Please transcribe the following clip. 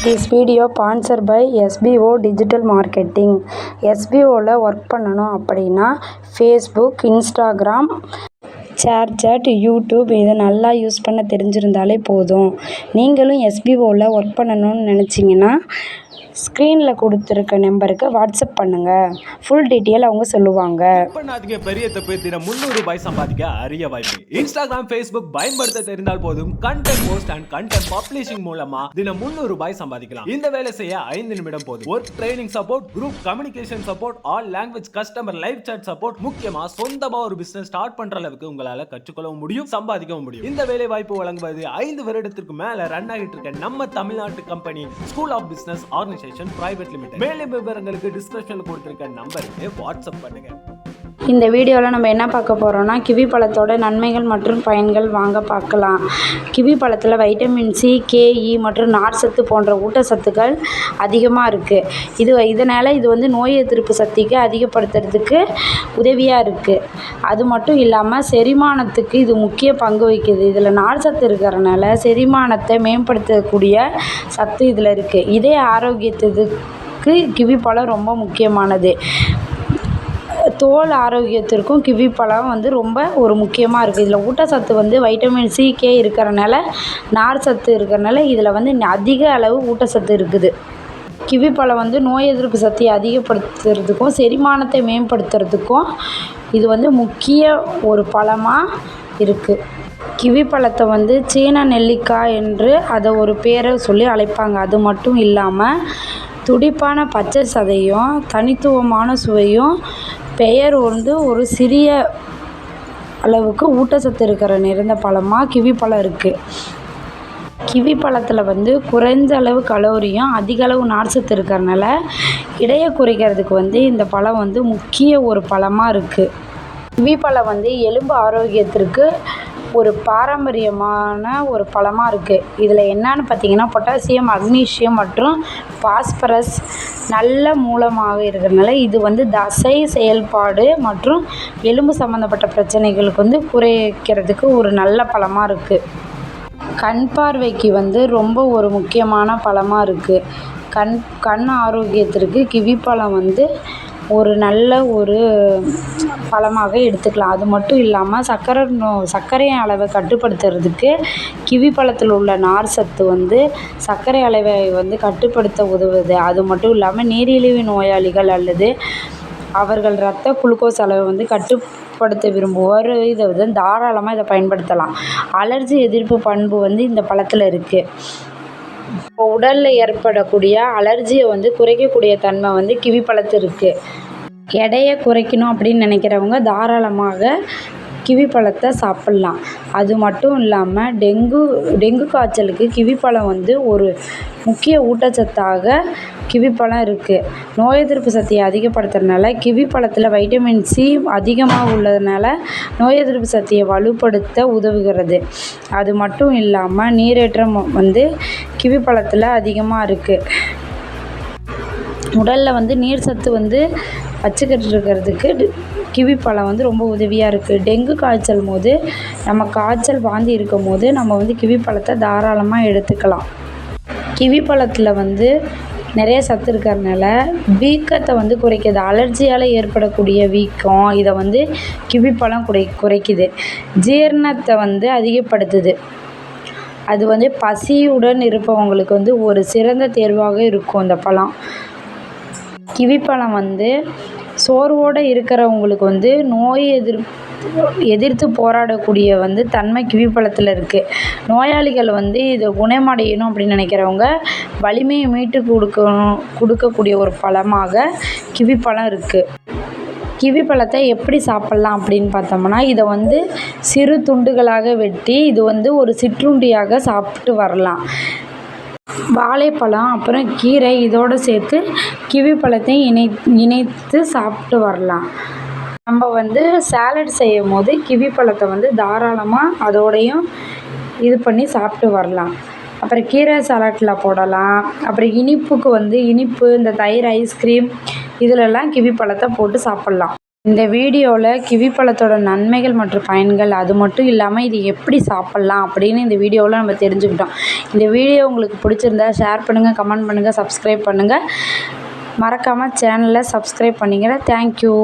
This video sponsor by SPO digital marketing. எஸ்பிஓவில் work பண்ணணும் அப்படின்னா ஃபேஸ்புக், இன்ஸ்டாகிராம், ஷேர்சாட், யூடியூப் இதை நல்லா யூஸ் பண்ண தெரிஞ்சிருந்தாலே போதும். நீங்களும் எஸ்பிஓவில் ஒர்க் பண்ணணும்னு நினச்சிங்கன்னா ஸ்க்ரீனில் கொடுத்துருக்க நம்பருக்கு வாட்ஸ்அப் பண்ணுங்கள். ஃபுல் டீட்டெயில் அவங்க சொல்லுவாங்க. பண்ணாதீங்க பெரிய தப்பு. தினம் ₹300 சம்பாதிக்க அரிய வாய்ப்பு. இன்ஸ்டாகிராம், ஃபேஸ்புக் பயன்படுத்த தெரிந்தால் போதும். Content post and content publishing மூலமா தினம் ₹300 சம்பாதிக்கலாம். இந்த வேலை செய்ய 5 நிமிடம் போதும். Work training support, group communication support, all language customer live chat support, முக்கியமா சொந்தமா ஒரு பிசினஸ் ஸ்டார்ட் பண்ற அளவுக்கு உங்களால கற்றுக்கொள்ளவும் முடியும், சம்பாதிக்கவும் முடியும். இந்த வேலை வாய்ப்பு வழங்குவது 5 வருடத்திற்கு மேல ரன் ஆகிட்டு இருக்க நம்ம தமிழ்நாட்டு company school of business organisation private limited. மேலும் விவரங்களுக்கு டிஸ்கிரிப்ஷன்ல கொடுத்திருக்க நம்பருக்கு வாட்ஸ்அப் பண்ணுங்க. இந்த வீடியோவில் நம்ம என்ன பார்க்க போகிறோம்னா கிவி பழத்தோட நன்மைகள் மற்றும் பயன்கள் வாங்க பார்க்கலாம். கிவி பழத்தில் வைட்டமின் சி, கேஇ மற்றும் நார்ச்சத்து போன்ற ஊட்டச்சத்துக்கள் அதிகமாக இருக்குது. இதனால் இது நோய் எதிர்ப்பு சக்திக்கு அதிகப்படுத்துறதுக்கு உதவியாக இருக்குது. அது மட்டும் இல்லாமல் செரிமானத்துக்கு இது முக்கிய பங்கு வகிக்குது. இதில் நார்ச்சத்து இருக்கிறனால செரிமானத்தை மேம்படுத்தக்கூடிய சத்து இதில் இருக்குது. இதய ஆரோக்கியத்துக்கு கிவி பழம் ரொம்ப முக்கியமானது. தோல் ஆரோக்கியத்திற்கும் கிவி பழம் ரொம்ப ஒரு முக்கியமாக இருக்குது. இதில் ஊட்டச்சத்து வைட்டமின் சி, கே இருக்கிறனால, நார்ச்சத்து இருக்கிறனால இதில் அதிக அளவு ஊட்டச்சத்து இருக்குது. கிவி பழம் நோய் எதிர்ப்பு சக்தியை அதிகப்படுத்துறதுக்கும் செரிமானத்தை மேம்படுத்துறதுக்கும் இது முக்கிய ஒரு பழமாக இருக்குது. கிவி பழத்தை சீன நெல்லிக்காய் என்று அதை ஒரு பேரை சொல்லி அழைப்பாங்க. அது மட்டும் இல்லாமல் துடிப்பான பச்சை சதையும் தனித்துவமான சுவையும் பெயர் ஒரு சிறிய அளவுக்கு ஊட்டச்சத்து இருக்கிற நிறைந்த பழமாக கிவி பழம் இருக்குது. கிவி பழத்தில் குறைஞ்ச அளவு கலோரியும் அதிக அளவு நார்ச்சத்து இருக்கிறனால எடையை குறைக்கிறதுக்கு இந்த பழம் முக்கிய ஒரு பழமாக இருக்குது. கிவி பழம் எலும்பு ஆரோக்கியத்திற்கு ஒரு பாரம்பரியமான ஒரு பழமாக இருக்குது. இதில் என்னன்னு பார்த்தீங்கன்னா பொட்டாசியம், மக்னீசியம் மற்றும் பாஸ்பரஸ் நல்ல மூலமாக இருக்கிறதுனால இது தசை செயல்பாடு மற்றும் எலும்பு சம்மந்தப்பட்ட பிரச்சனைகளுக்கு குறைக்கிறதுக்கு ஒரு நல்ல பழமாக இருக்குது. கண் பார்வைக்கு ரொம்ப ஒரு முக்கியமான பழமாக இருக்குது. கண் ஆரோக்கியத்திற்கு கிவி பழம் ஒரு நல்ல ஒரு பழமாக எடுத்துக்கலாம். அது மட்டும் இல்லாமல் சர்க்கரை அளவை கட்டுப்படுத்துறதுக்கு கிவி பழத்தில் உள்ள நார்ச்சத்து சர்க்கரை அளவை கட்டுப்படுத்த உதவுது. அது மட்டும் இல்லாமல் நீரிழிவு நோயாளிகள் அல்லது அவர்கள் இரத்த குளுக்கோஸ் அளவை கட்டுப்படுத்த விரும்புவோர் இதை தாராளமாக இதை பயன்படுத்தலாம். அலர்ஜி எதிர்ப்பு பண்பு இந்த பழத்தில் இருக்குது. இப்போ உடலில் ஏற்படக்கூடிய அலர்ஜியை குறைக்கக்கூடிய தன்மை கிவி பழத்தில் இருக்குது. எடையை குறைக்கணும் அப்படின்னு நினைக்கிறவங்க தாராளமாக கிவி பழத்தை சாப்பிட்லாம். அது மட்டும் இல்லாமல் டெங்கு காய்ச்சலுக்கு கிவி பழம் ஒரு முக்கிய ஊட்டச்சத்தாக கிவி பழம் இருக்குது. நோய் எதிர்ப்பு சக்தியை அதிகப்படுத்துறதுனால கிவி பழத்தில் வைட்டமின் சி அதிகமாக உள்ளதுனால நோய் எதிர்ப்பு சக்தியை வலுப்படுத்த உதவுகிறது. அது மட்டும் இல்லாமல் நீரேற்றம் கிவி பழத்தில் அதிகமாக இருக்குது. உடலில் நீர் சத்து வச்சுக்கிட்டு இருக்கிறதுக்கு கிவி பழம் ரொம்ப உதவியாக இருக்குது. டெங்கு காய்ச்சல் போது நம்ம காய்ச்சல் வாந்தி இருக்கும் போது நம்ம கிவி பழத்தை தாராளமாக எடுத்துக்கலாம். கிவி பழத்தில் நிறைய சத்து இருக்கிறதுனால வீக்கத்தை குறைக்குது. அலர்ஜியால் ஏற்படக்கூடிய வீக்கம் இதை கிவி பழம் குறைக்குது. ஜீரணத்தை அதிகப்படுத்துது. அது பசியுடன் இருப்பவங்களுக்கு ஒரு சிறந்த தேர்வாக இருக்கும் இந்த பழம். கிவி பழம் சோர்வோடு இருக்கிறவங்களுக்கு நோய் எதிர்த்து போராடக்கூடிய தன்மை கிவி பழத்தில் இருக்குது. நோயாளிகள் இதை குணமடையணும் அப்படின்னு நினைக்கிறவங்க வலிமையை மீட்டு கொடுக்கக்கூடிய ஒரு பழமாக கிவி பழம் இருக்குது. கிவி பழத்தை எப்படி சாப்பிட்லாம் அப்படின்னு பார்த்தோம்னா இதை சிறு துண்டுகளாக வெட்டி இது ஒரு சிற்றுண்டியாக சாப்பிட்டு வரலாம். வாழைப்பழம் அப்புறம் கீரை இதோடு சேர்த்து கிவி பழத்தை இணைத்து சாப்பிட்டு வரலாம். நம்ம சாலட் செய்யும் போது கிவி பழத்தை தாராளமாக அதோடையும் இது பண்ணி சாப்பிட்டு வரலாம். அப்புறம் கீரை சாலட்டில் போடலாம். அப்புறம் இனிப்புக்கு இனிப்பு இந்த தயிர், ஐஸ்கிரீம் இதிலெல்லாம் கிவி பழத்தை போட்டு சாப்பிட்லாம். இந்த வீடியோவில் கிவி பழத்தோட நன்மைகள் மற்றும் பயன்கள், அது மட்டும் இல்லாமல் இது எப்படி சாப்பிட்லாம் அப்படின்னு இந்த வீடியோவில் நம்ம தெரிஞ்சுக்கிட்டோம். இந்த வீடியோ உங்களுக்கு பிடிச்சிருந்தா ஷேர் பண்ணுங்கள், கமெண்ட் பண்ணுங்கள், சப்ஸ்கிரைப் பண்ணுங்கள். மறக்காமல் சேனலை சப்ஸ்கிரைப் பண்ணிக்கிறேன். தேங்க்யூ.